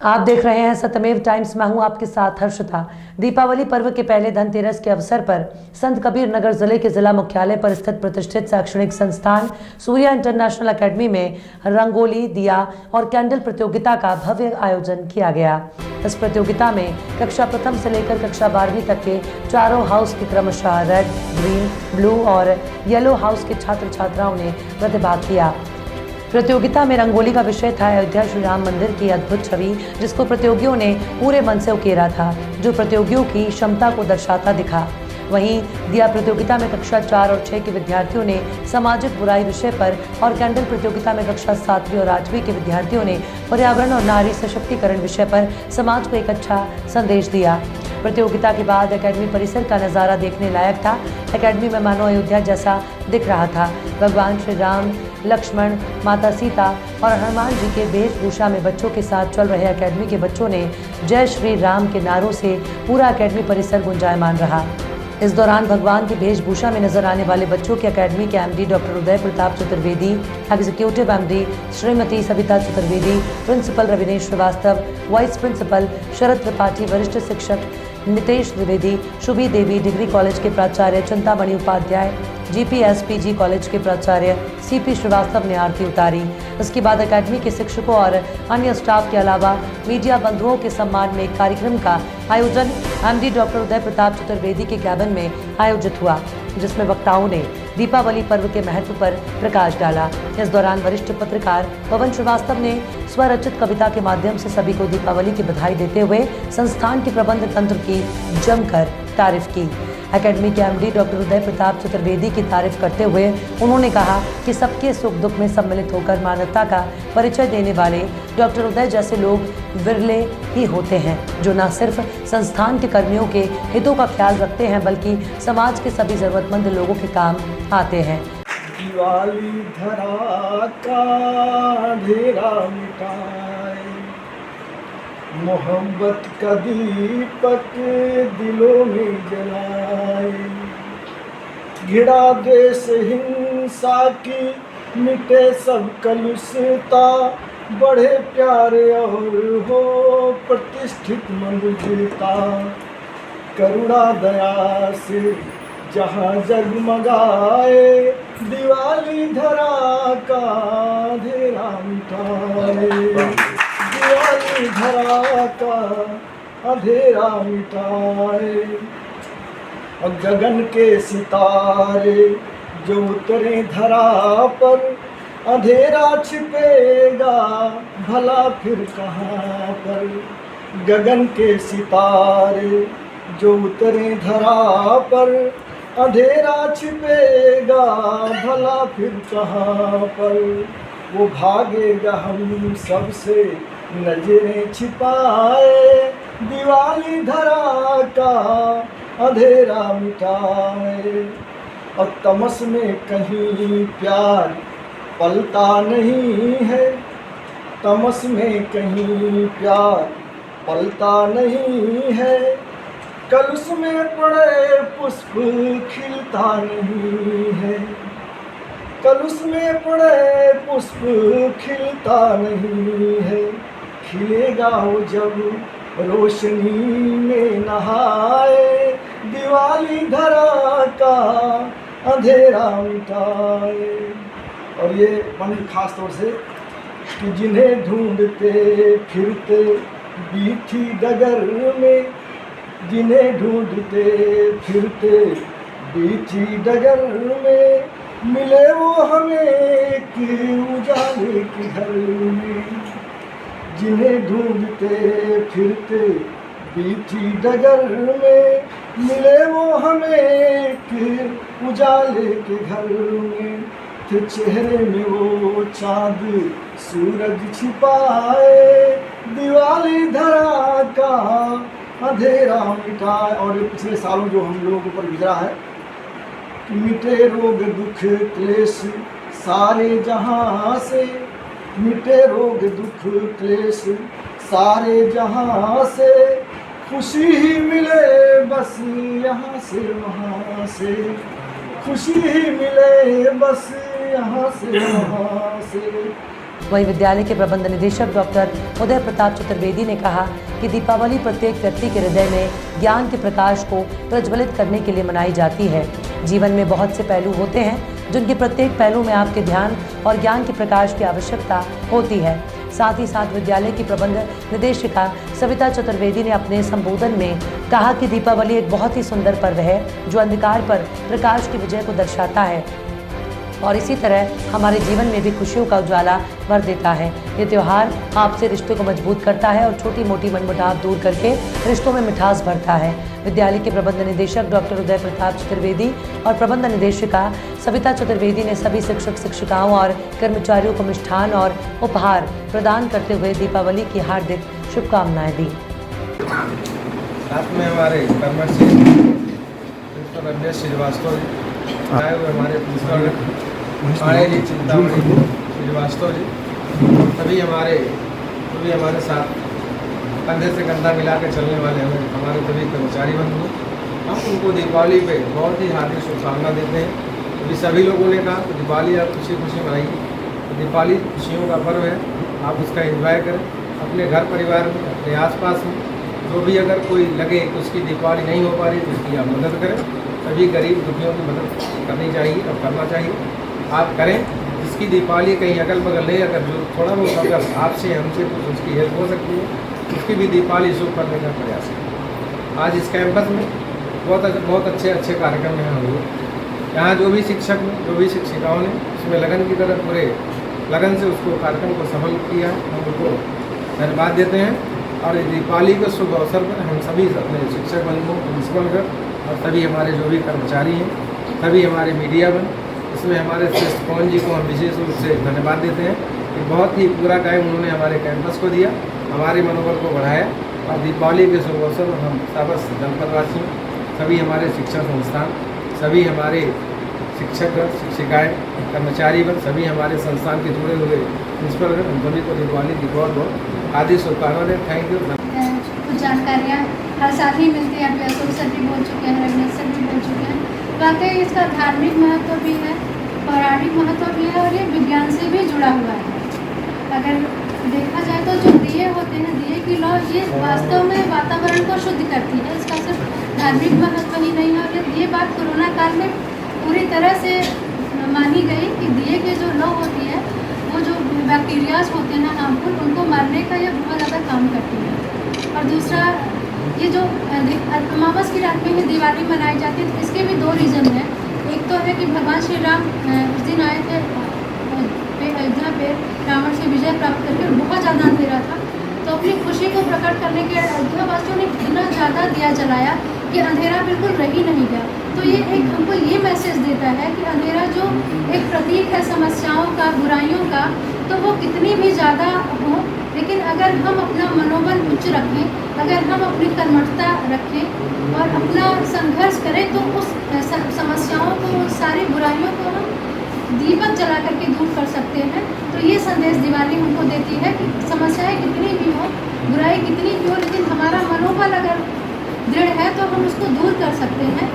आप देख रहे हैं सत्यमेव टाइम्स। मैं हूं आपके साथ हर्षिता। दीपावली पर्व के पहले धनतेरस के अवसर पर संत कबीर नगर जिले के जिला मुख्यालय पर स्थित प्रतिष्ठित शैक्षणिक संस्थान सूर्या इंटरनेशनल एकेडमी में रंगोली, दिया और कैंडल प्रतियोगिता का भव्य आयोजन किया गया। इस प्रतियोगिता में कक्षा प्रथम से लेकर कक्षा 12वीं तक के चारों हाउस के क्रमशः रेड, ग्रीन, ब्लू और येलो हाउस के छात्र छात्राओं ने प्रतिभाग किया। प्रतियोगिता में रंगोली का विषय था अयोध्या श्री राम मंदिर की अद्भुत छवि, जिसको प्रतियोगियों ने पूरे मन से उकेरा था, जो प्रतियोगियों की क्षमता को दर्शाता दिखा। वहीं दिया प्रतियोगिता में कक्षा 4 और 6 के विद्यार्थियों ने सामाजिक बुराई विषय पर और कैंडल प्रतियोगिता में कक्षा 7वीं और 8वीं के विद्यार्थियों ने पर्यावरण और नारी सशक्तिकरण विषय पर समाज को एक अच्छा संदेश दिया। प्रतियोगिता के बाद एकेडमी परिसर का नज़ारा देखने लायक था। एकेडमी में मानो अयोध्या जैसा दिख रहा था। भगवान श्री राम, लक्ष्मण, माता सीता और हनुमान जी के वेशभूषा में बच्चों के साथ चल रहे एकेडमी के बच्चों ने जय श्री राम के नारों से पूरा एकेडमी परिसर गुंजायमान रहा। इस दौरान भगवान की वेशभूषा में नजर आने वाले बच्चों के एकेडमी के MD doctor Uday Pratap Chaturvedi, executive MD Shrimati Savita Chaturvedi, principal Ravinesh Srivastava, vice principal Sharad Tripathi, वरिष्ठ शिक्षक नितेश द्विवेदी, शुभी देवी, डिग्री कॉलेज के प्राचार्य चिंतामणि उपाध्याय, जीपीएसपीजी कॉलेज के प्राचार्य सीपी श्रीवास्तव ने आरती उतारी। इसके बाद एकेडमी के शिक्षकों और अन्य स्टाफ के अलावा मीडिया बंधुओं के सम्मान में एक कार्यक्रम का आयोजन एमडी डॉक्टर उदय प्रताप चतुर्वेदी के कैबिन में आयोजित हुआ, जिसमें वक्ताओं ने दीपावली पर्व के महत्व पर प्रकाश डाला। इस दौरान वरिष्ठ पत्रकार पवन श्रीवास्तव ने स्वरचित कविता के माध्यम से सभी को दीपावली की बधाई देते हुए संस्थान के प्रबंध तंत्र की जमकर तारीफ की। एकेडमी के एमडी डॉक्टर उदय प्रताप चतुर्वेदी की तारीफ करते हुए उन्होंने कहा कि सबके सुख दुख में सम्मिलित होकर मानवता का परिचय देने वाले डॉक्टर उदय जैसे लोग विरले ही होते हैं, जो न सिर्फ संस्थान के कर्मियों के हितों का ख्याल रखते हैं बल्कि समाज के सभी जरूरतमंद लोगों के काम आते हैं। दिवाली धरा का अंधेरा मिटाए, मोहब्बत का दीपक दिलों में जलाए, घिरा देश हिंसा की मिटे सब कलुषता, बढ़े प्यारे और हो प्रतिष्ठित मनुष्यता, करुणा दया से जहाँ जगमगाए, दिवाली धरा का अंधेरा मिटाए, दिवाली धरा का अंधेरा मिटाए। और गगन के सितारे जो उतरे धरा पर, अंधेरा छिपेगा भला फिर कहाँ पर। गगन के सितारे जो उतरे धरा पर, अंधेरा छिपेगा भला फिर कहाँ पर। वो भागेगा हम सबसे नजरें छिपाए, दिवाली धरा का अंधेरा मिटाए। और तमस में कहीं प्यार पलता नहीं है, तमस में कहीं प्यार पलता नहीं है, कलश में पड़े पुष्प खिलता नहीं है, कलश में पड़े पुष्प खिलता नहीं है। खिलेगा वो जब रोशनी में नहाए, दिवाली धरा का अंधेरा मिटाए। और ये पंडित खास तौर से कि जिन्हें ढूंढते फिरते बीती डगर में, जिन्हें ढूंढते फिरते बीती डगर में, मिले वो हमें कि उजाले के घर में। जिन्हें ढूंढते फिरते बीती डगर में, मिले वो हमें कि उजाले के घर में। थे चेहरे में वो चाँद सूरज छिपाए, दिवाली धरा का अंधेरा मिटाए। और पिछले सालों जो हम लोगों पर गुजरा है, मिटे रोग दुख क्लेश सारे जहां से, मिटे रोग दुख क्लेश सारे जहां से, खुशी ही मिले बस यहाँ से वहाँ से, खुशी ही मिले बस यहाँ से वहाँ से। वहीं विद्यालय के प्रबंध निदेशक डॉक्टर उदय प्रताप चतुर्वेदी ने कहा कि दीपावली प्रत्येक व्यक्ति के हृदय में ज्ञान के प्रकाश को प्रज्वलित करने के लिए मनाई जाती है। जीवन में बहुत से पहलू होते हैं जिनके प्रत्येक पहलू में आपके ध्यान और ज्ञान के प्रकाश की आवश्यकता होती है। साथ ही साथ विद्यालय की प्रबंध निदेशिका सविता चतुर्वेदी ने अपने संबोधन में कहा कि दीपावली एक बहुत ही सुंदर पर्व है जो अंधकार पर प्रकाश की विजय को दर्शाता है और इसी तरह हमारे जीवन में भी खुशियों का उजाला भर देता है। ये त्यौहार आपसे रिश्तों को मजबूत करता है और छोटी मोटी मनमुटाव दूर करके रिश्तों में मिठास भरता है। विद्यालय के प्रबंध निदेशक डॉक्टर उदय प्रताप चतुर्वेदी और प्रबंध निदेशिका सविता चतुर्वेदी ने सभी शिक्षक शिक्षिकाओं और कर्मचारियों को मिष्ठान और उपहार प्रदान करते हुए दीपावली की हार्दिक शुभकामनाएं दी। साथ में हमारे कर्मचारी श्रीवास्तव आए हुए हमारे प्रिंसिपल जी चिंतामणि श्रीवास्तव जी, सभी हमारे साथ कंधे से कंधा मिला के चलने वाले हमारे सभी कर्मचारी बंधु, हम उनको दीपावली पे बहुत ही हार्दिक शुभकामना देते हैं। अभी सभी लोगों ने कहा कि दीपावली आप खुशी खुशी मनाइए, तो दीपावली खुशियों का पर्व है, आप उसका एंजॉय करें अपने घर परिवार में, अपने आसपास में। जो भी अगर कोई लगे कि उसकी दीपावली नहीं हो पा रही तो उसकी आप मदद करें। सभी गरीब दुखियों की मदद करनी चाहिए और करना चाहिए, आप करें। जिसकी दीपावली कहीं अगल बगल नहीं, अगर जो थोड़ा बहुत अगर आपसे हमसे कुछ उसकी हेल्प हो सकती है, उसकी भी दीपावली शुभ करने का प्रयास है। आज इस कैंपस में बहुत अच्छे कार्यक्रम यहाँ हुए। यहाँ जो भी शिक्षक ने, जो भी शिक्षिकाओं ने उसमें लगन की तरह पूरे लगन से उसको कार्यक्रम को सफल किया, हम उनको धन्यवाद देते हैं। और दीपावली के शुभ अवसर पर हम सभी अपने शिक्षक बंधुओं, प्रिंसिपलगण और सभी हमारे जो भी कर्मचारी हैं, सभी हमारे मीडिया बन, इसमें हमारे श्रेष्ठ पवन जी को हम विशेष रूप से धन्यवाद देते हैं कि बहुत ही पूरा टाइम उन्होंने हमारे कैंपस को दिया, हमारे मनोबल को बढ़ाया। और दीपावली के शुभ अवसर पर हम समस्त जनपदवासियों, सभी हमारे शिक्षण संस्थान, सभी हमारे शिक्षक शिक्षिकाएँ, कर्मचारी बन, सभी हमारे संस्थान के जुड़े हुए प्रिंसिपल हम सभी को दीपावली की बहुत हार्दिक शुभकामनाएं। Thank you. कुछ जानकारियाँ हर साल ही मिलती है। अभी अशोक सर भी बोल चुके हैं, रघुनाथ सर भी बोल चुके हैं। वाकई इसका धार्मिक महत्व भी है, पौराणिक महत्व भी है और ये विज्ञान से भी जुड़ा हुआ है। अगर देखा जाए तो जो दिए होते हैं, दिए की लौ ये वास्तव में वातावरण को शुद्ध करती है। इसका सिर्फ धार्मिक महत्व ही नहीं है। और ये बात कोरोना काल में पूरी तरह से मानी गई कि दिए की जो लौ होती है, वो जो बैक्टीरियाज होते हैं हार्मफुल, उनको मारने का ये बहुत ज़्यादा काम करती है। और दूसरा, ये जो अमावस की रात में ही दिवाली मनाई जाती है, तो इसके भी दो रीज़न हैं। एक तो है कि भगवान श्री राम उस दिन आए थे अयोध्या पे, रावण से विजय प्राप्त करके, बहुत ज़्यादा अंधेरा था, तो अपनी खुशी को प्रकट करने के अयोध्या वासियों ने इतना ज़्यादा दिया जलाया कि अंधेरा बिल्कुल रह ही नहीं गया। तो ये एक हमको ये मैसेज देता है कि अंधेरा जो एक प्रतीक है समस्याओं का, बुराइयों का, तो वो कितनी भी ज़्यादा हो, लेकिन अगर हम अपना मनोबल उच्च रखें, अगर हम अपनी कर्मठता रखें और अपना संघर्ष करें, तो उस समस्याओं को, उस सारी बुराइयों को हम दीपक जला करके दूर कर सकते हैं। तो ये संदेश दिवाली हमको देती है कि समस्याएं कितनी भी हो, बुराई कितनी भी हो, लेकिन हमारा मनोबल अगर दृढ़ है तो हम उसको दूर कर सकते हैं।